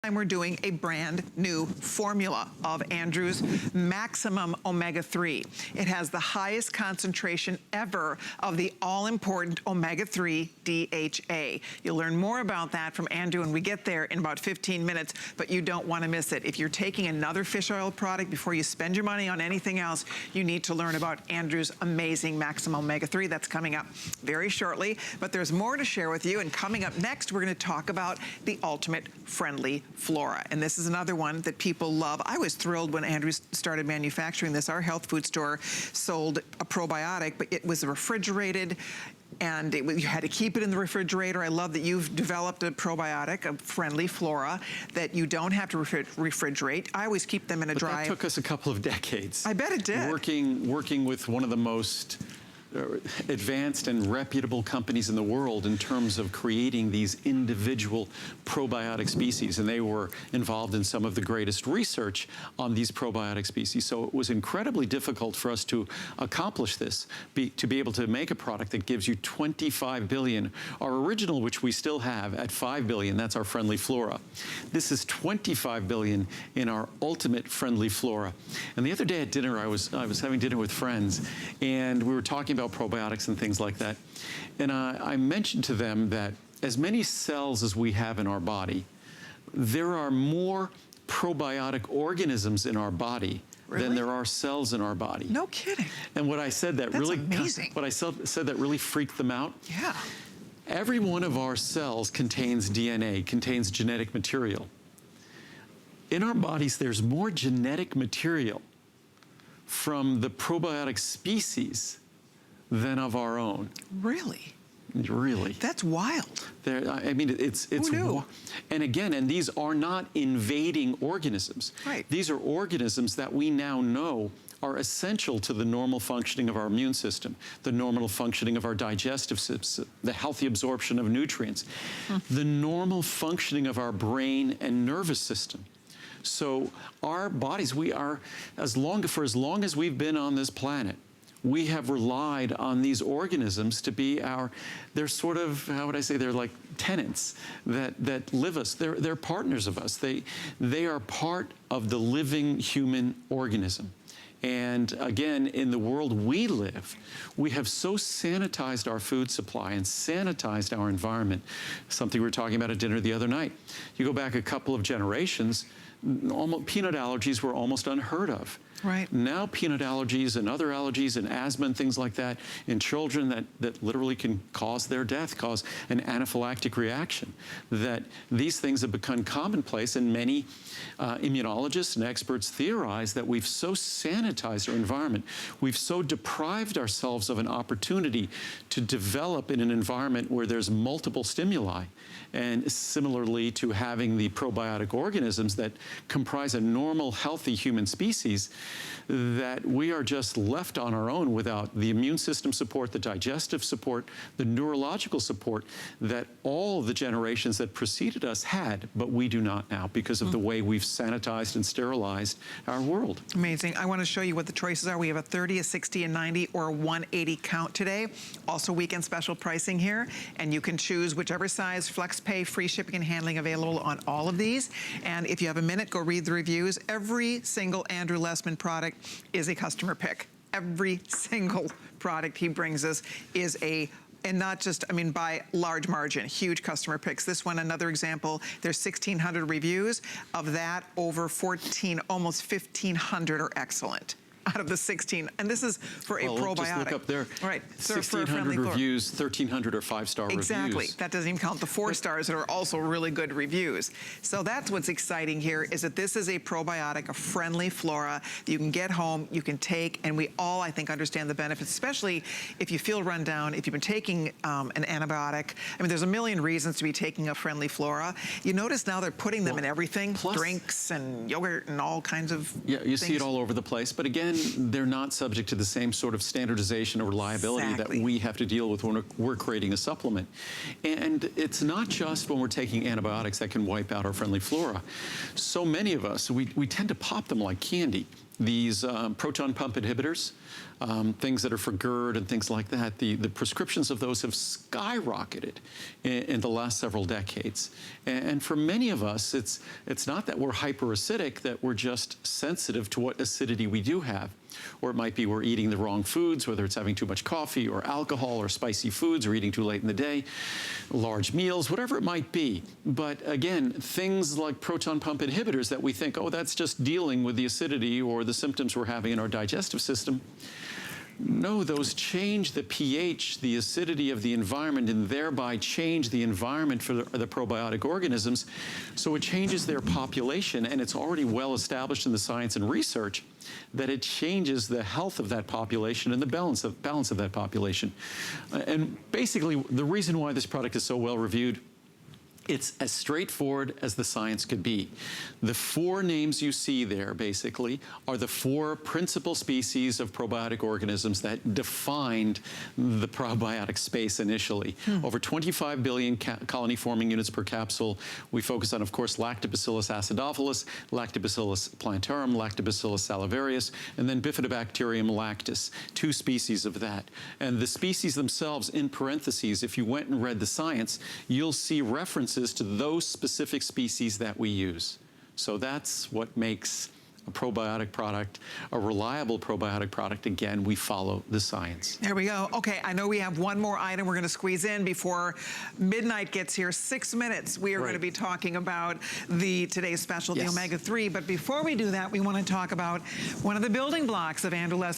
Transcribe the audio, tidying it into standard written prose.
We're doing a brand new formula of Andrew's Maximum Omega-3. It has the highest concentration ever of the all-important Omega-3 DHA. You'll learn more about that from Andrew when we get there in about 15 minutes, but you don't want to miss it. If you're taking another fish oil product before you spend your money on anything else, you need to learn about Andrew's amazing Maximum Omega-3. That's coming up very shortly, but there's more to share with you. And coming up next, we're going to talk about the Ultimate Friendly Flora. And this is another one that people love. I was thrilled when Andrew started manufacturing this. Our health food store sold a probiotic, but it was refrigerated, and you had to keep it in the refrigerator. I love that you've developed a probiotic, a friendly flora, that you don't have to refrigerate. I always keep them in a dry... That took us a couple of decades. I bet it did. Working with one of the most advanced and reputable companies in the world in terms of creating these individual probiotic species, and they were involved in some of the greatest research on these probiotic species. So it was incredibly difficult for us to accomplish this, to be able to make a product that gives you 25 billion. Our original, which we still have at 5 billion, that's our friendly flora. This is 25 billion in our ultimate friendly flora. And the other day at dinner, I was having dinner with friends, and we were talking about probiotics and things like that. And I mentioned to them that as many cells as we have in our body, there are more probiotic organisms in our body than there are cells in our body. No kidding. And what I said that That's really amazing. What I said that really freaked them out. Yeah. Every one of our cells contains DNA, contains genetic material. In our bodies, there's more genetic material from the probiotic species than of our own. Really? Really. That's wild. I mean, it's Who knew? And again, and these are not invading organisms. Right. These are organisms that we now know are essential to the normal functioning of our immune system, the normal functioning of our digestive system, the healthy absorption of nutrients, the normal functioning of our brain and nervous system. So our bodies, for as long as we've been on this planet, we have relied on these organisms to be they're sort of, how would I say, they're like tenants that live us. They're partners of us. They are part of the living human organism. And again, in the world we live, we have so sanitized our food supply and sanitized our environment. Something we were talking about at dinner the other night. You go back a couple of generations, peanut allergies were almost unheard of. Right. Now peanut allergies and other allergies and asthma and things like that in children that literally can cause their death, cause an anaphylactic reaction. That these things have become commonplace, and many immunologists and experts theorize that we've so sanitized our environment, we've so deprived ourselves of an opportunity to develop in an environment where there's multiple stimuli, and similarly to having the probiotic organisms that comprise a normal, healthy human species, that we are just left on our own without the immune system support, the digestive support, the neurological support that all the generations that preceded us had, but we do not now because of the way we've sanitized and sterilized our world. Amazing. I want to show you what the choices are. We have a 30, a 60, a 90, or a 180 count today. Also weekend special pricing here, and you can choose whichever size, flex pay, free shipping and handling available on all of these. And if you have a minute, go read the reviews. Every single Andrew Lessman product is a customer pick. Every single product he brings us is and not just, I mean, by large margin, huge customer picks. This one, another example, there's 1,600 reviews. Of that, over 14, almost 1,500 are excellent out of the 16. And this is for a probiotic. Just look up there. Right. 1,600 reviews, 1,300 are 5-star reviews. Exactly. That doesn't even count the 4 stars that are also really good reviews. So that's what's exciting here, is that this is a probiotic, a friendly flora that you can get home, you can take, and we all, I think, understand the benefits, especially if you feel run down, if you've been taking an antibiotic. I mean, there's a million reasons to be taking a friendly flora. You notice now they're putting them in everything, drinks and yogurt and all kinds of things. See it all over the place. But again, they're not subject to the same sort of standardization or reliability that we have to deal with when we're creating a supplement. And it's not just when we're taking antibiotics that can wipe out our friendly flora. So many of us, we tend to pop them like candy. these proton pump inhibitors, things that are for GERD and things like that, the prescriptions of those have skyrocketed in the last several decades. And for many of us, it's not that we're hyperacidic, that we're just sensitive to what acidity we do have. Or it might be we're eating the wrong foods, whether it's having too much coffee or alcohol or spicy foods or eating too late in the day, large meals, whatever it might be. But again, things like proton pump inhibitors that we think, oh, that's just dealing with the acidity or the symptoms we're having in our digestive system. No, those change the pH, the acidity of the environment, and thereby change the environment for the probiotic organisms. So it changes their population, and it's already well established in the science and research that it changes the health of that population and the balance of that population. And basically, the reason why this product is so well reviewed, it's as straightforward as the science could be. The 4 names you see there, basically, are the 4 principal species of probiotic organisms that defined the probiotic space initially. Over 25 billion colony-forming units per capsule. We focus on, of course, Lactobacillus acidophilus, Lactobacillus plantarum, Lactobacillus salivarius, and then Bifidobacterium lactis, 2 species of that. And the species themselves, in parentheses, if you went and read the science, you'll see references to those specific species that we use. So that's what makes a probiotic product a reliable probiotic product. Again, we follow the science. There we go. Okay, I know we have one more item we're going to squeeze in before midnight gets here. 6 minutes. We are going to be talking about today's special, the omega-3. But before we do that, we want to talk about one of the building blocks of Andrew Lessman.